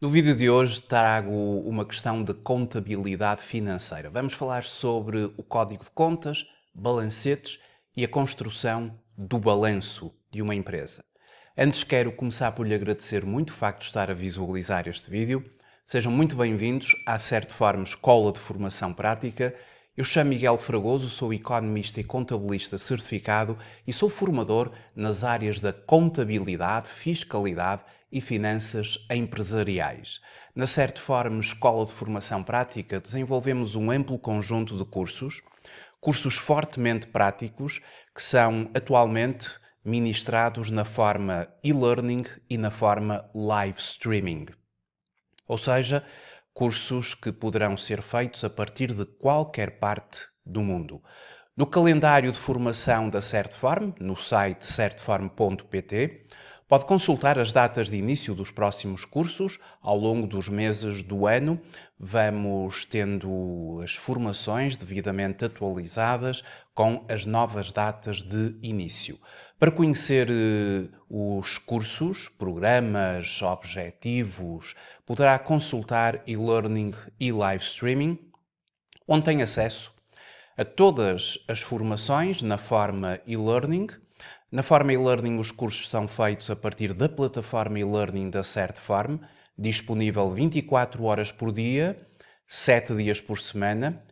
No vídeo de hoje trago uma questão de contabilidade financeira. Vamos falar sobre o código de contas, balancetes e a construção do balanço de uma empresa. Antes quero começar por lhe agradecer muito o facto de estar a visualizar este vídeo. Sejam muito bem-vindos à Certform Escola de Formação Prática. Eu chamo Miguel Fragoso, sou economista e contabilista certificado e sou formador nas áreas da contabilidade, fiscalidade e finanças empresariais. Na Certform Escola de Formação Prática desenvolvemos um amplo conjunto de cursos fortemente práticos que são atualmente ministrados na forma e-learning e na forma live streaming. Ou seja, cursos que poderão ser feitos a partir de qualquer parte do mundo. No calendário de formação da Certform, no site certform.pt, pode consultar as datas de início dos próximos cursos. Ao longo dos meses do ano, vamos tendo as formações devidamente atualizadas com as novas datas de início. Para conhecer os cursos, programas, objetivos, poderá consultar e-learning e live streaming, onde tem acesso a todas as formações na forma e-learning. Na forma e-learning, os cursos são feitos a partir da plataforma e-learning da Certform, disponível 24 horas por dia, 7 dias por semana.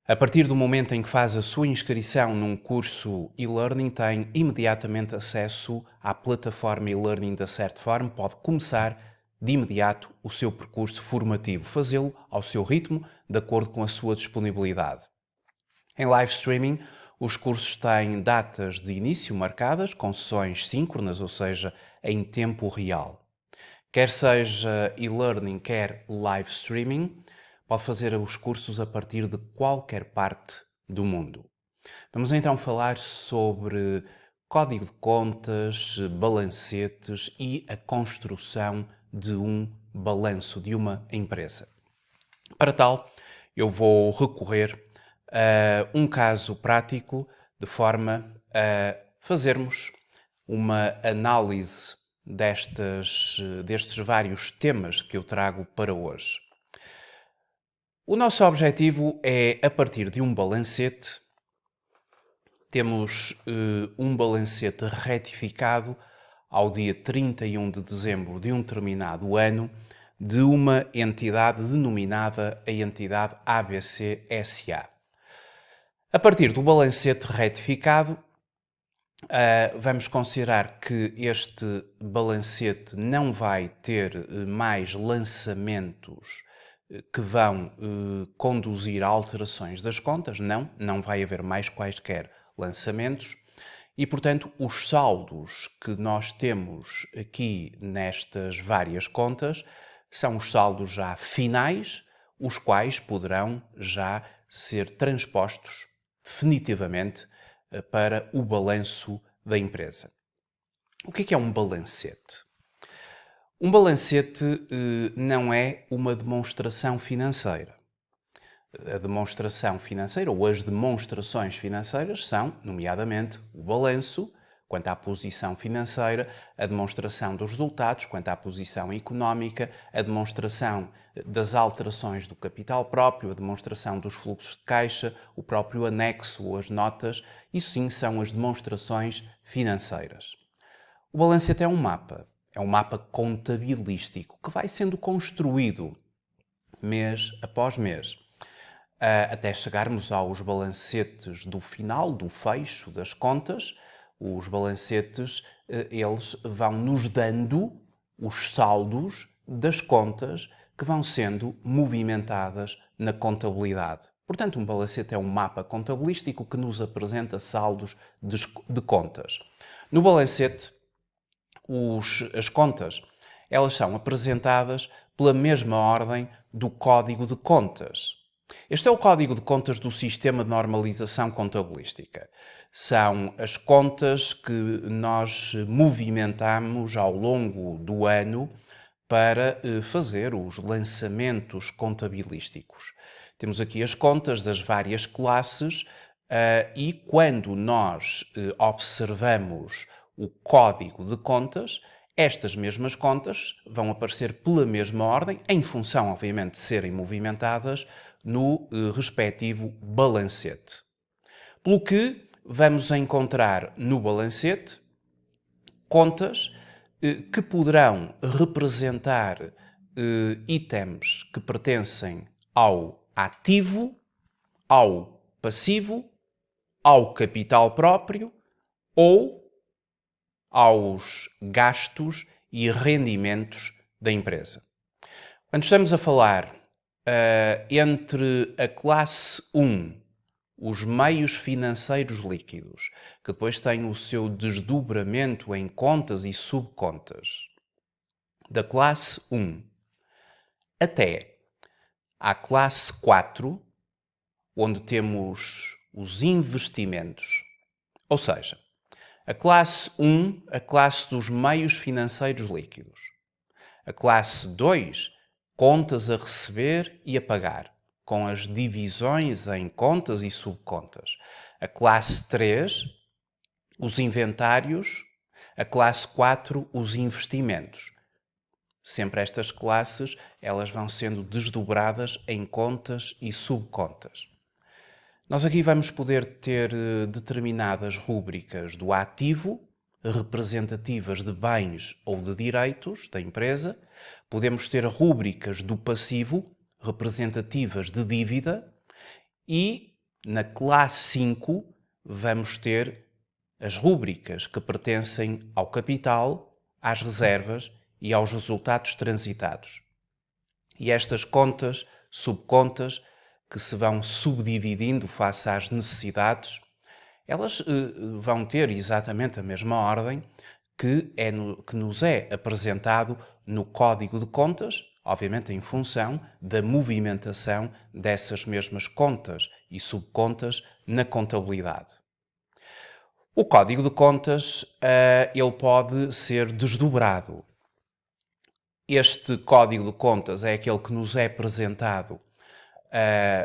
A partir do momento em que faz a sua inscrição num curso e-learning, tem imediatamente acesso à plataforma e-learning da Certform, pode começar de imediato o seu percurso formativo, fazê-lo ao seu ritmo, de acordo com a sua disponibilidade. Em live streaming, os cursos têm datas de início marcadas, com sessões síncronas, ou seja, em tempo real. Quer seja e-learning, quer live streaming, pode fazer os cursos a partir de qualquer parte do mundo. Vamos então falar sobre código de contas, balancetes e a construção de um balanço de uma empresa. Para tal, eu vou recorrer a um caso prático de forma a fazermos uma análise destes vários temas que eu trago para hoje. O nosso objetivo é, a partir de um balancete, temos um balancete retificado ao dia 31 de dezembro de um determinado ano de uma entidade denominada a entidade ABC SA. A partir do balancete retificado, vamos considerar que este balancete não vai ter mais lançamentos que vão conduzir a alterações das contas, não vai haver mais quaisquer lançamentos e, portanto, os saldos que nós temos aqui nestas várias contas são os saldos já finais, os quais poderão já ser transpostos definitivamente para o balanço da empresa. O que é um balancete? Um balancete não é uma demonstração financeira. A demonstração financeira ou as demonstrações financeiras são, nomeadamente, o balanço, quanto à posição financeira, a demonstração dos resultados, quanto à posição económica, a demonstração das alterações do capital próprio, a demonstração dos fluxos de caixa, o próprio anexo ou as notas. Isso sim são as demonstrações financeiras. O balancete é um mapa contabilístico que vai sendo construído mês após mês, até chegarmos aos balancetes do final, do fecho das contas. Os balancetes, eles vão nos dando os saldos das contas que vão sendo movimentadas na contabilidade. Portanto, um balancete é um mapa contabilístico que nos apresenta saldos de contas. No balancete, as contas, elas são apresentadas pela mesma ordem do código de contas. Este é o código de contas do Sistema de Normalização Contabilística. São as contas que nós movimentamos ao longo do ano para fazer os lançamentos contabilísticos. Temos aqui as contas das várias classes e quando nós observamos o código de contas, Estas mesmas contas vão aparecer pela mesma ordem, em função, obviamente, de serem movimentadas no respectivo balancete. Pelo que vamos encontrar no balancete contas que poderão representar itens que pertencem ao ativo, ao passivo, ao capital próprio ou aos gastos e rendimentos da empresa. Quando estamos a falar entre a classe 1, os meios financeiros líquidos, que depois têm o seu desdobramento em contas e subcontas, da classe 1 até à classe 4, onde temos os investimentos, ou seja, a classe 1, a classe dos meios financeiros líquidos. A classe 2, contas a receber e a pagar, com as divisões em contas e subcontas. A classe 3, os inventários. A classe 4, os investimentos. Sempre estas classes, elas vão sendo desdobradas em contas e subcontas. Nós aqui vamos poder ter determinadas rúbricas do ativo, representativas de bens ou de direitos da empresa. Podemos ter rúbricas do passivo, representativas de dívida. E na classe 5 vamos ter as rúbricas que pertencem ao capital, às reservas e aos resultados transitados. E estas contas, subcontas, que se vão subdividindo face às necessidades, elas vão ter exatamente a mesma ordem que nos é apresentado no código de contas, obviamente em função da movimentação dessas mesmas contas e subcontas na contabilidade. O código de contas ele pode ser desdobrado. Este código de contas é aquele que nos é apresentado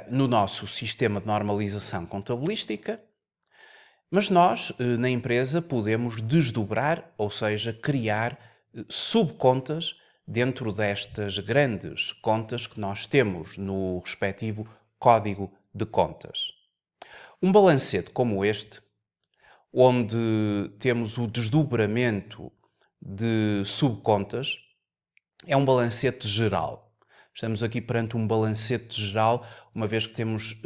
no nosso sistema de normalização contabilística, mas nós, na empresa, podemos desdobrar, ou seja, criar subcontas dentro destas grandes contas que nós temos no respectivo código de contas. Um balancete como este, onde temos o desdobramento de subcontas, é um balancete geral. Estamos aqui perante um balancete geral, uma vez que temos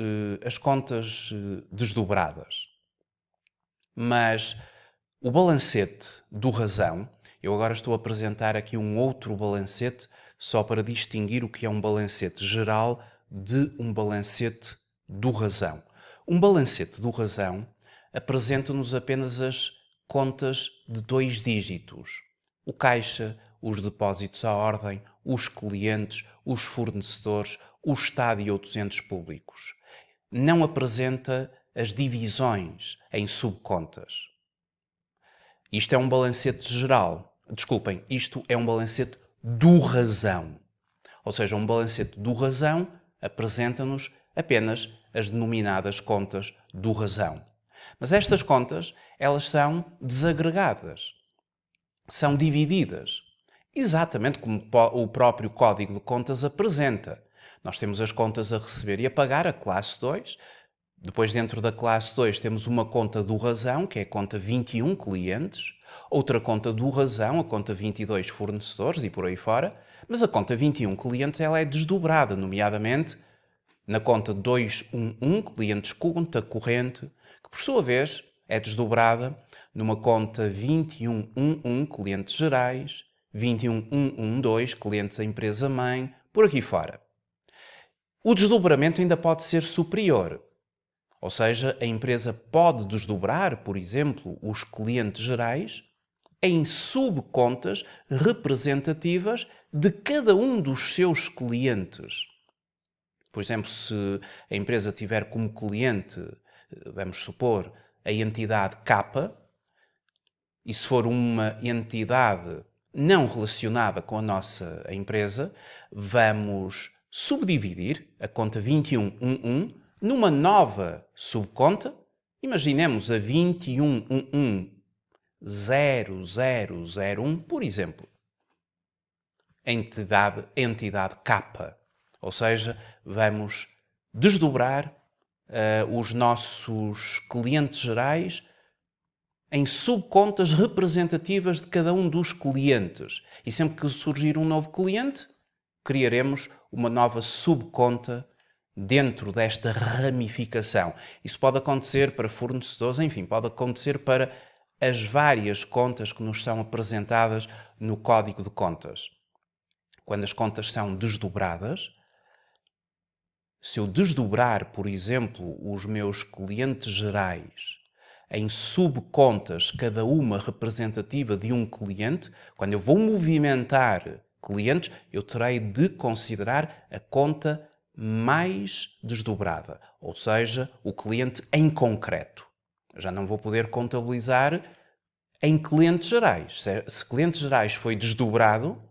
as contas desdobradas. Mas o balancete do razão, eu agora estou a apresentar aqui um outro balancete, só para distinguir o que é um balancete geral de um balancete do razão. Um balancete do razão apresenta-nos apenas as contas de 2 dígitos. O caixa, os depósitos à ordem, os clientes, os fornecedores, o Estado e outros entes públicos. Não apresenta as divisões em subcontas. Isto é um balancete geral. Desculpem, isto é um balancete do razão. Ou seja, um balancete do razão apresenta-nos apenas as denominadas contas do razão. Mas estas contas, elas são desagregadas, são divididas, exatamente como o próprio Código de Contas apresenta. Nós temos as contas a receber e a pagar, a classe 2. Depois, dentro da classe 2, temos uma conta do razão, que é a conta 21 clientes, outra conta do razão, a conta 22 fornecedores e por aí fora. Mas a conta 21 clientes ela é desdobrada, nomeadamente na conta 211 clientes conta corrente, que por sua vez é desdobrada numa conta 2111 clientes gerais, 21112 clientes a empresa-mãe, por aqui fora. O desdobramento ainda pode ser superior. Ou seja, a empresa pode desdobrar, por exemplo, os clientes gerais em subcontas representativas de cada um dos seus clientes. Por exemplo, se a empresa tiver como cliente, vamos supor, a entidade K, e se for uma entidade não relacionada com a nossa empresa, vamos subdividir a conta 2111 numa nova subconta. Imaginemos a 2111 0001, por exemplo, entidade K. Ou seja, vamos desdobrar os nossos clientes gerais em subcontas representativas de cada um dos clientes. E sempre que surgir um novo cliente, criaremos uma nova subconta dentro desta ramificação. Isso pode acontecer para fornecedores, enfim, pode acontecer para as várias contas que nos são apresentadas no código de contas. Quando as contas são desdobradas, se eu desdobrar, por exemplo, os meus clientes gerais em subcontas, cada uma representativa de um cliente, quando eu vou movimentar clientes, eu terei de considerar a conta mais desdobrada, ou seja, o cliente em concreto. Eu já não vou poder contabilizar em clientes gerais. Se clientes gerais foi desdobrado,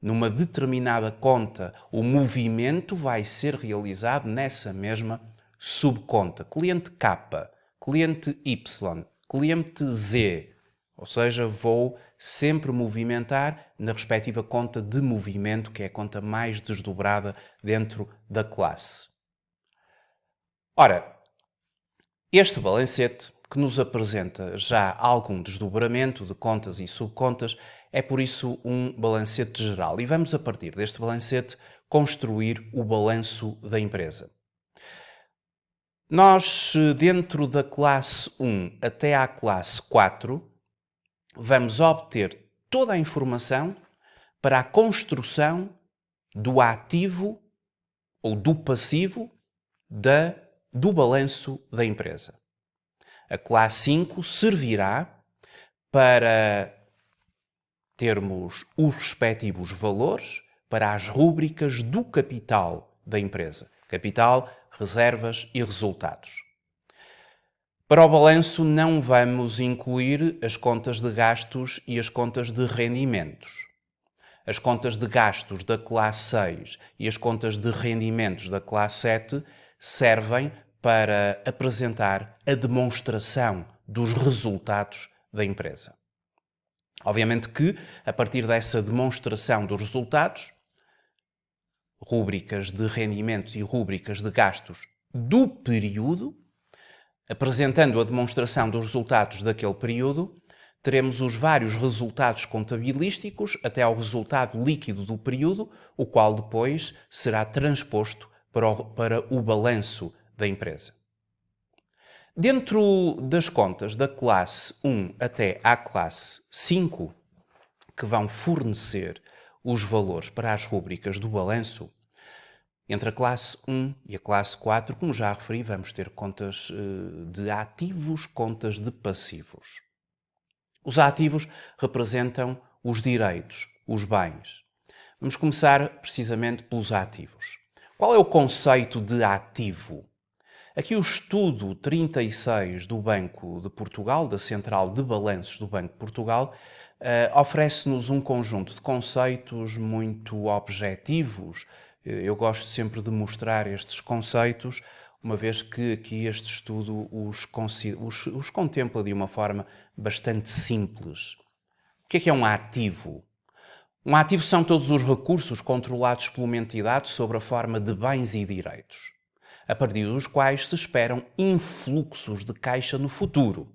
numa determinada conta, o movimento vai ser realizado nessa mesma subconta. Cliente K, cliente Y, cliente Z. Ou seja, vou sempre movimentar na respectiva conta de movimento, que é a conta mais desdobrada dentro da classe. Ora, este balancete, que nos apresenta já algum desdobramento de contas e subcontas, é por isso um balancete geral. E vamos, a partir deste balancete, construir o balanço da empresa. Nós, dentro da classe 1 até à classe 4, vamos obter toda a informação para a construção do ativo ou do passivo do balanço da empresa. A classe 5 servirá para termos os respectivos valores para as rúbricas do capital da empresa. Capital, reservas e resultados. Para o balanço não vamos incluir as contas de gastos e as contas de rendimentos. As contas de gastos da classe 6 e as contas de rendimentos da classe 7 servem para apresentar a demonstração dos resultados da empresa. Obviamente que, a partir dessa demonstração dos resultados, rúbricas de rendimentos e rúbricas de gastos do período, apresentando a demonstração dos resultados daquele período, teremos os vários resultados contabilísticos até ao resultado líquido do período, o qual depois será transposto para o balanço da empresa. Dentro das contas da classe 1 até à classe 5, que vão fornecer os valores para as rúbricas do balanço, entre a classe 1 e a classe 4, como já referi, vamos ter contas de ativos, contas de passivos. Os ativos representam os direitos, os bens. Vamos começar precisamente pelos ativos. Qual é o conceito de ativo? Aqui o estudo 36 do Banco de Portugal, da Central de Balanços do Banco de Portugal, oferece-nos um conjunto de conceitos muito objetivos. Eu gosto sempre de mostrar estes conceitos, uma vez que aqui este estudo os contempla de uma forma bastante simples. O que é um ativo? Um ativo são todos os recursos controlados por uma entidade sob a forma de bens e direitos, a partir dos quais se esperam influxos de caixa no futuro.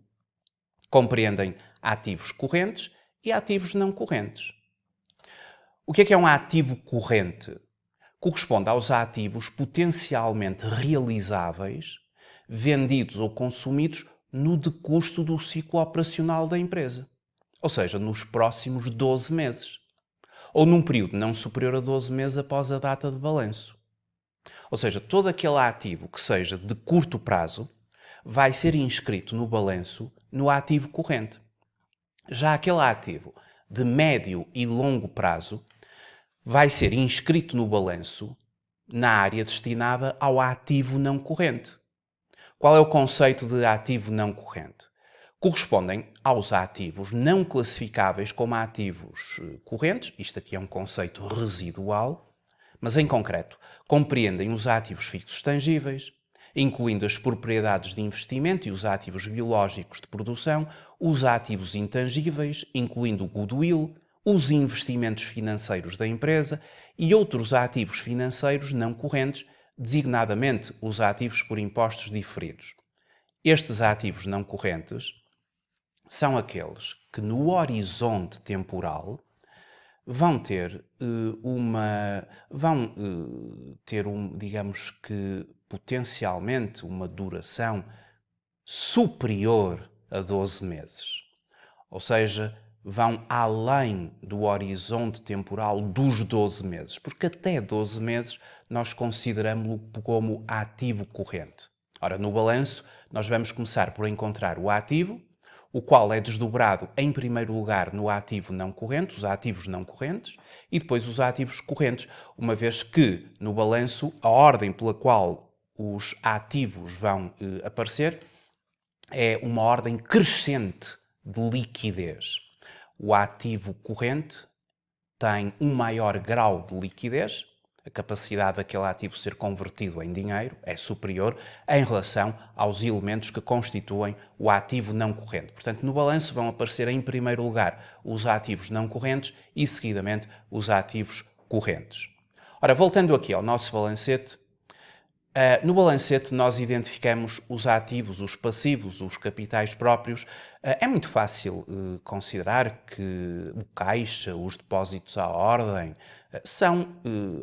Compreendem ativos correntes e ativos não correntes. O que é um ativo corrente? Corresponde aos ativos potencialmente realizáveis, vendidos ou consumidos no decurso do ciclo operacional da empresa, ou seja, nos próximos 12 meses, ou num período não superior a 12 meses após a data de balanço. Ou seja, todo aquele ativo que seja de curto prazo vai ser inscrito no balanço no ativo corrente. Já aquele ativo de médio e longo prazo vai ser inscrito no balanço na área destinada ao ativo não corrente. Qual é o conceito de ativo não corrente? Correspondem aos ativos não classificáveis como ativos correntes, isto aqui é um conceito residual, mas em concreto compreendem os ativos fixos tangíveis, incluindo as propriedades de investimento e os ativos biológicos de produção, os ativos intangíveis, incluindo o goodwill, os investimentos financeiros da empresa e outros ativos financeiros não correntes, designadamente os ativos por impostos diferidos. Estes ativos não correntes são aqueles que no horizonte temporal vão ter digamos que potencialmente uma duração superior a 12 meses. Ou seja, vão além do horizonte temporal dos 12 meses, porque até 12 meses nós consideramos-lo como ativo corrente. Ora, no balanço, nós vamos começar por encontrar o ativo, o qual é desdobrado em primeiro lugar no ativo não corrente, os ativos não correntes, e depois os ativos correntes, uma vez que no balanço a ordem pela qual os ativos vão aparecer é uma ordem crescente de liquidez. O ativo corrente tem um maior grau de liquidez, a capacidade daquele ativo ser convertido em dinheiro é superior em relação aos elementos que constituem o ativo não corrente. Portanto, no balanço vão aparecer em primeiro lugar os ativos não correntes e, seguidamente, os ativos correntes. Ora, voltando aqui ao nosso balancete, no balancete nós identificamos os ativos, os passivos, os capitais próprios. É muito fácil considerar que o caixa, os depósitos à ordem, são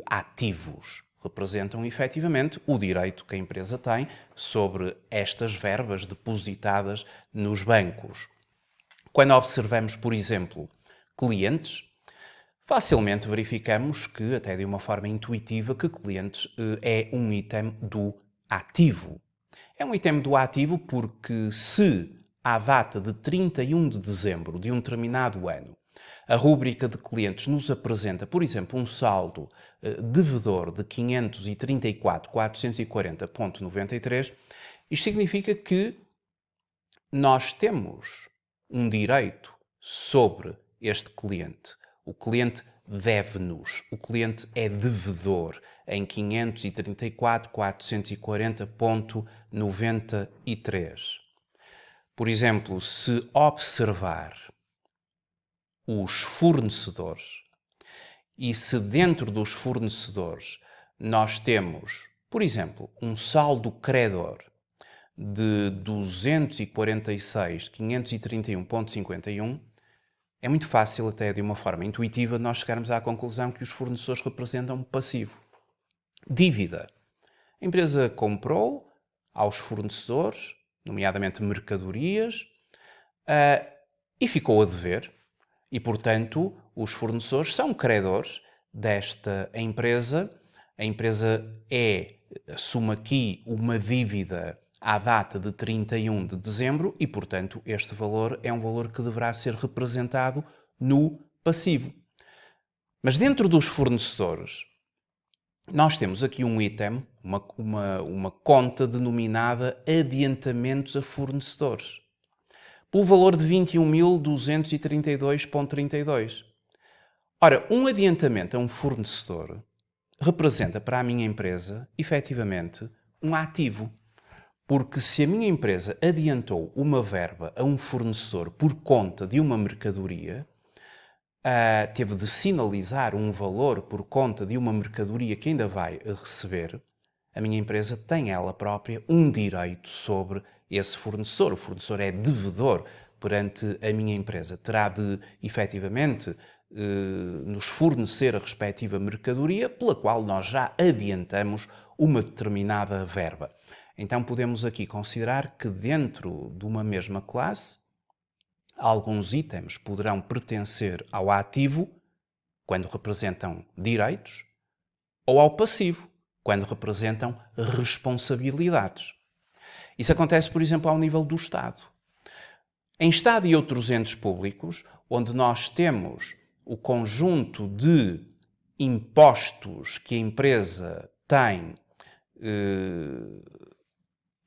ativos. Representam efetivamente o direito que a empresa tem sobre estas verbas depositadas nos bancos. Quando observamos, por exemplo, clientes, facilmente verificamos que, até de uma forma intuitiva, que clientes é um item do ativo. É um item do ativo porque se à data de 31 de dezembro de um determinado ano a rúbrica de clientes nos apresenta, por exemplo, um saldo devedor de 534.440,93, isto significa que nós temos um direito sobre este cliente. O cliente deve-nos, o cliente é devedor em 534.440,93. Por exemplo, se observar os fornecedores e se dentro dos fornecedores nós temos, por exemplo, um saldo credor de 246.531,51, é muito fácil, até de uma forma intuitiva, nós chegarmos à conclusão que os fornecedores representam um passivo. Dívida. A empresa comprou aos fornecedores, nomeadamente mercadorias, e ficou a dever. E, portanto, os fornecedores são credores desta empresa. A empresa assume aqui uma dívida à data de 31 de dezembro e, portanto, este valor é um valor que deverá ser representado no passivo. Mas dentro dos fornecedores, nós temos aqui um item, uma conta denominada adiantamentos a fornecedores, pelo valor de 21.232,32. Ora, um adiantamento a um fornecedor representa para a minha empresa, efetivamente, um ativo. Porque se a minha empresa adiantou uma verba a um fornecedor por conta de uma mercadoria, teve de sinalizar um valor por conta de uma mercadoria que ainda vai receber, a minha empresa tem ela própria um direito sobre esse fornecedor. O fornecedor é devedor perante a minha empresa. Terá de, efetivamente, nos fornecer a respectiva mercadoria pela qual nós já adiantamos uma determinada verba. Então podemos aqui considerar que dentro de uma mesma classe, alguns itens poderão pertencer ao ativo, quando representam direitos, ou ao passivo, quando representam responsabilidades. Isso acontece, por exemplo, ao nível do Estado. Em Estado e outros entes públicos, onde nós temos o conjunto de impostos que a empresa tem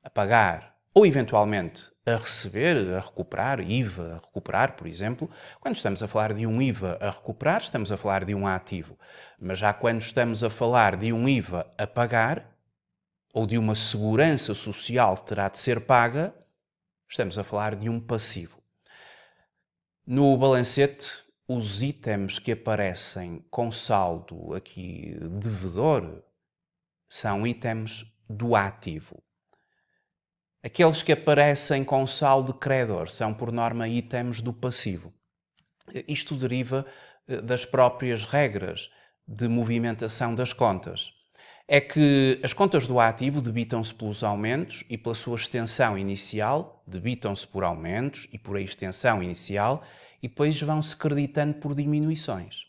a pagar ou eventualmente a receber, a recuperar, IVA a recuperar, por exemplo. Quando estamos a falar de um IVA a recuperar, estamos a falar de um ativo. Mas já quando estamos a falar de um IVA a pagar, ou de uma segurança social que terá de ser paga, estamos a falar de um passivo. No balancete, os itens que aparecem com saldo aqui devedor são itens do ativo. Aqueles que aparecem com saldo credor são, por norma, itens do passivo. Isto deriva das próprias regras de movimentação das contas. É que as contas do ativo debitam-se pelos aumentos e pela sua extensão inicial, debitam-se por aumentos e por a extensão inicial, e depois vão-se creditando por diminuições.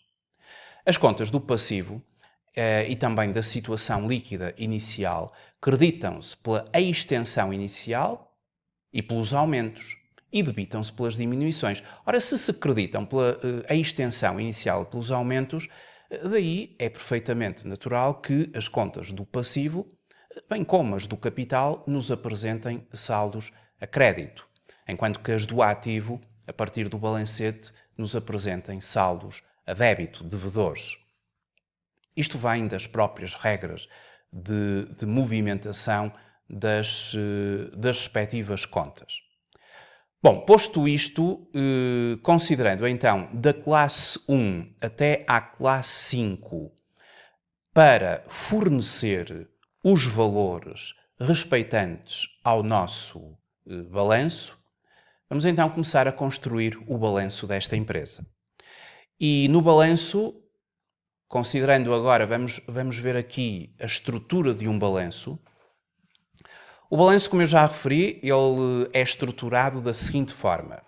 As contas do passivo e também da situação líquida inicial creditam-se pela extensão inicial e pelos aumentos e debitam-se pelas diminuições. Ora, se se creditam pela extensão inicial e pelos aumentos, daí é perfeitamente natural que as contas do passivo, bem como as do capital, nos apresentem saldos a crédito, enquanto que as do ativo, a partir do balancete, nos apresentem saldos a débito, devedores. Isto vem das próprias regras de movimentação das respectivas contas. Bom, posto isto, considerando então da classe 1 até à classe 5 para fornecer os valores respeitantes ao nosso balanço, vamos então começar a construir o balanço desta empresa. E no balanço, considerando agora, vamos ver aqui a estrutura de um balanço. O balanço, como eu já referi, ele é estruturado da seguinte forma.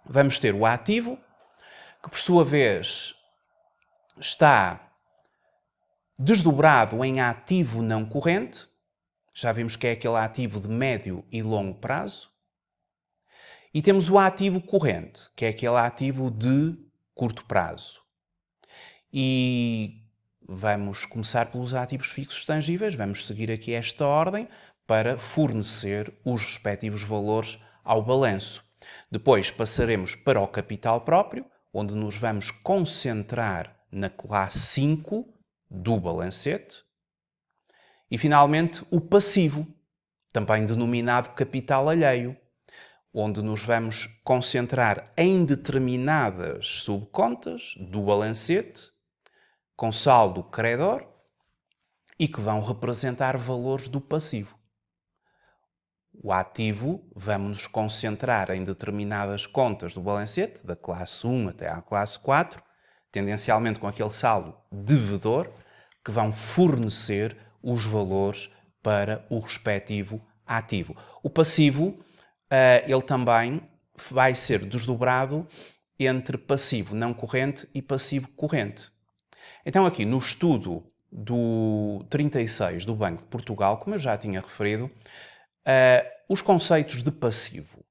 Vamos ter o ativo, que por sua vez está desdobrado em ativo não corrente. Já vimos que é aquele ativo de médio e longo prazo. E temos o ativo corrente, que é aquele ativo de curto prazo. E vamos começar pelos ativos fixos tangíveis. Vamos seguir aqui esta ordem para fornecer os respectivos valores ao balanço. Depois passaremos para o capital próprio, onde nos vamos concentrar na classe 5 do balancete. E, finalmente, o passivo, também denominado capital alheio, onde nos vamos concentrar em determinadas subcontas do balancete, com saldo credor, e que vão representar valores do passivo. O ativo, vamos nos concentrar em determinadas contas do balancete, da classe 1 até à classe 4, tendencialmente com aquele saldo devedor, que vão fornecer os valores para o respectivo ativo. O passivo, ele também vai ser desdobrado entre passivo não corrente e passivo corrente. Então aqui no estudo do 36 do Banco de Portugal, como eu já tinha referido, os conceitos de passivo.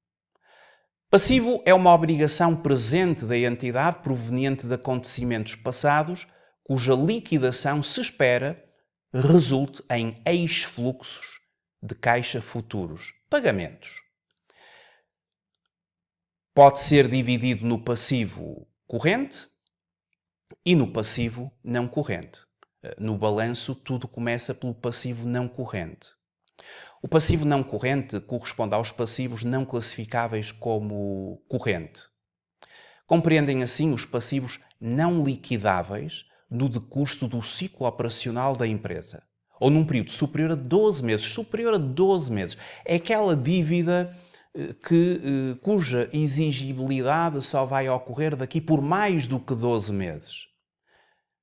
Passivo é uma obrigação presente da entidade proveniente de acontecimentos passados, cuja liquidação se espera resulte em ex-fluxos de caixa futuros, pagamentos. Pode ser dividido no passivo corrente e no passivo não corrente. No balanço, tudo começa pelo passivo não corrente. O passivo não corrente corresponde aos passivos não classificáveis como corrente. Compreendem assim os passivos não liquidáveis no decurso do ciclo operacional da empresa, ou num período superior a 12 meses. Superior a 12 meses. É aquela dívida cuja exigibilidade só vai ocorrer daqui por mais do que 12 meses.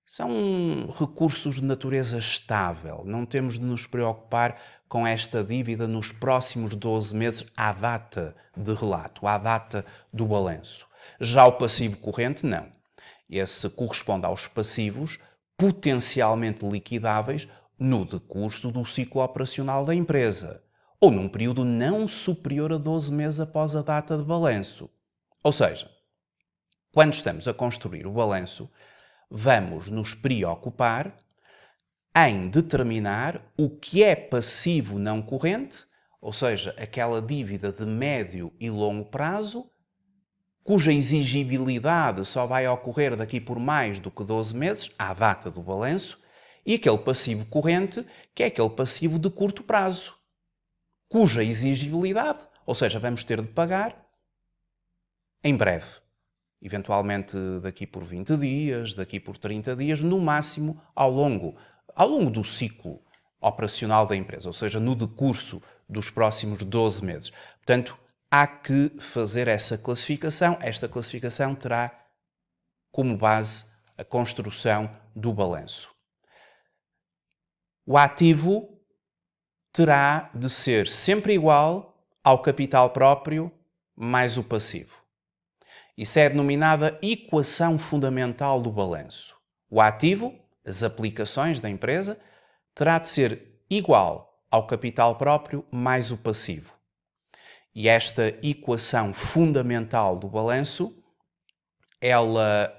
São recursos de natureza estável. Não temos de nos preocupar com esta dívida nos próximos 12 meses à data de relato, à data do balanço. Já o passivo corrente, não. Esse corresponde aos passivos potencialmente liquidáveis no decurso do ciclo operacional da empresa, ou num período não superior a 12 meses após a data de balanço. Ou seja, quando estamos a construir o balanço, vamos nos preocupar em determinar o que é passivo não corrente, ou seja, aquela dívida de médio e longo prazo, cuja exigibilidade só vai ocorrer daqui por mais do que 12 meses, à data do balanço, E aquele passivo corrente, que é aquele passivo de curto prazo, cuja exigibilidade, ou seja, vamos ter de pagar em breve. Eventualmente daqui por 20 dias, daqui por 30 dias, no máximo ao longo do ciclo operacional da empresa, ou seja, no decurso dos próximos 12 meses. Portanto, há que fazer essa classificação. Esta classificação terá como base a construção do balanço. O ativo terá de ser sempre igual ao capital próprio mais o passivo. Isso é denominada equação fundamental do balanço. O ativo, as aplicações da empresa, terá de ser igual ao capital próprio mais o passivo. E esta equação fundamental do balanço, ela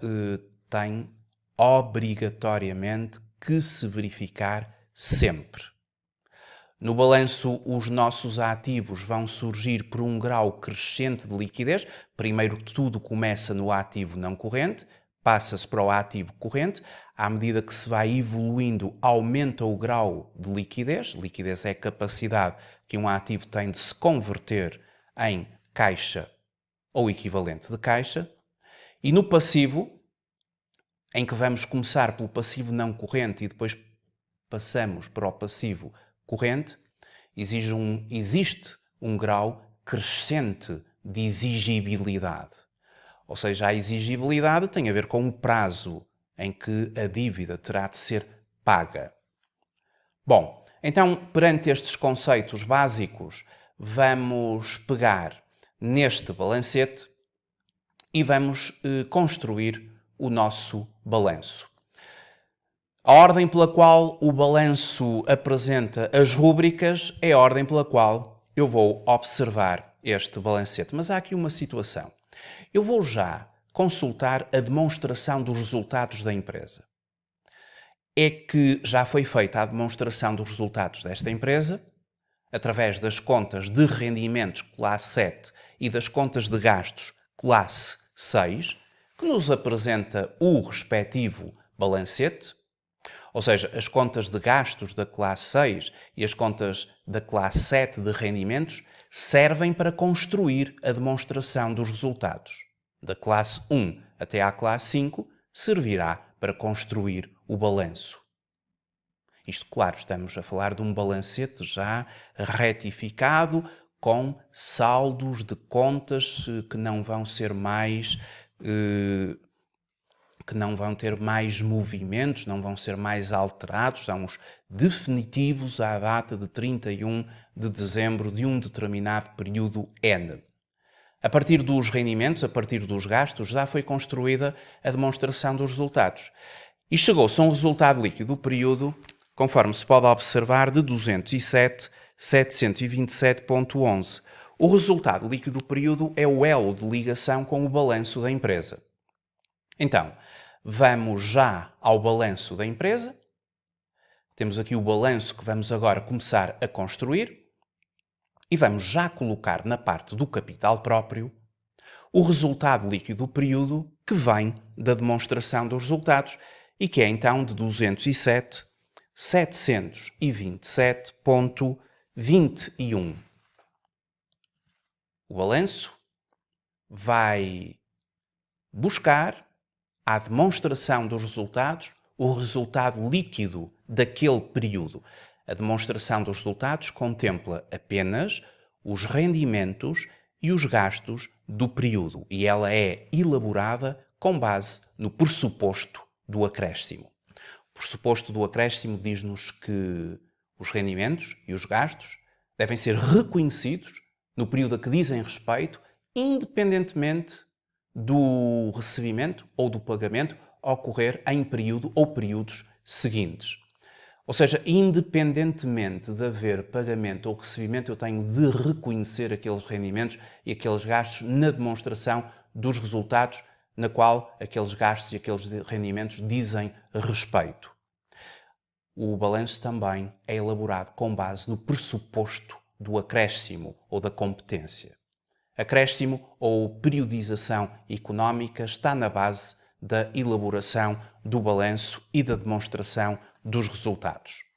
tem obrigatoriamente que se verificar sempre. No balanço, os nossos ativos vão surgir por um grau crescente de liquidez. Primeiro que tudo começa no ativo não corrente, passa-se para o ativo corrente. À medida que se vai evoluindo, aumenta o grau de liquidez. Liquidez é a capacidade que um ativo tem de se converter em caixa ou equivalente de caixa. E no passivo, em que vamos começar pelo passivo não corrente e depois passamos para o passivo corrente, existe um grau crescente de exigibilidade. Ou seja, a exigibilidade tem a ver com o prazo em que a dívida terá de ser paga. Bom, então, perante estes conceitos básicos, vamos pegar neste balancete e vamos construir o nosso balanço. A ordem pela qual o balanço apresenta as rúbricas é a ordem pela qual eu vou observar este balancete. Mas há aqui uma situação. Eu vou já consultar a demonstração dos resultados da empresa. É que já foi feita a demonstração dos resultados desta empresa através das contas de rendimentos classe 7 e das contas de gastos classe 6, que nos apresenta o respectivo balancete. Ou seja, as contas de gastos da classe 6 e as contas da classe 7 de rendimentos servem para construir a demonstração dos resultados. Da classe 1 até à classe 5 servirá para construir o balanço. Isto, claro, estamos a falar de um balancete já retificado com saldos de contas que não vão ser mais... que não vão ter mais movimentos, não vão ser mais alterados, são os definitivos à data de 31 de dezembro de um determinado período N. A partir dos rendimentos, a partir dos gastos, já foi construída a demonstração dos resultados. E chegou-se a um resultado líquido do período, conforme se pode observar, de 207.727.11. O resultado líquido do período é o elo de ligação com o balanço da empresa. Então, vamos já ao balanço da empresa. Temos aqui o balanço que vamos agora começar a construir e vamos já colocar na parte do capital próprio o resultado líquido do período que vem da demonstração dos resultados e que é então de 207.727.21. O balanço vai buscar à demonstração dos resultados o resultado líquido daquele período. A demonstração dos resultados contempla apenas os rendimentos e os gastos do período e ela é elaborada com base no pressuposto do acréscimo. O pressuposto do acréscimo diz-nos que os rendimentos e os gastos devem ser reconhecidos no período a que dizem respeito, independentemente do recebimento ou do pagamento ocorrer em período ou períodos seguintes. Ou seja, independentemente de haver pagamento ou recebimento, eu tenho de reconhecer aqueles rendimentos e aqueles gastos na demonstração dos resultados na qual aqueles gastos e aqueles rendimentos dizem respeito. O balanço também é elaborado com base no pressuposto do acréscimo ou da competência. Acréscimo ou periodização económica está na base da elaboração do balanço e da demonstração dos resultados.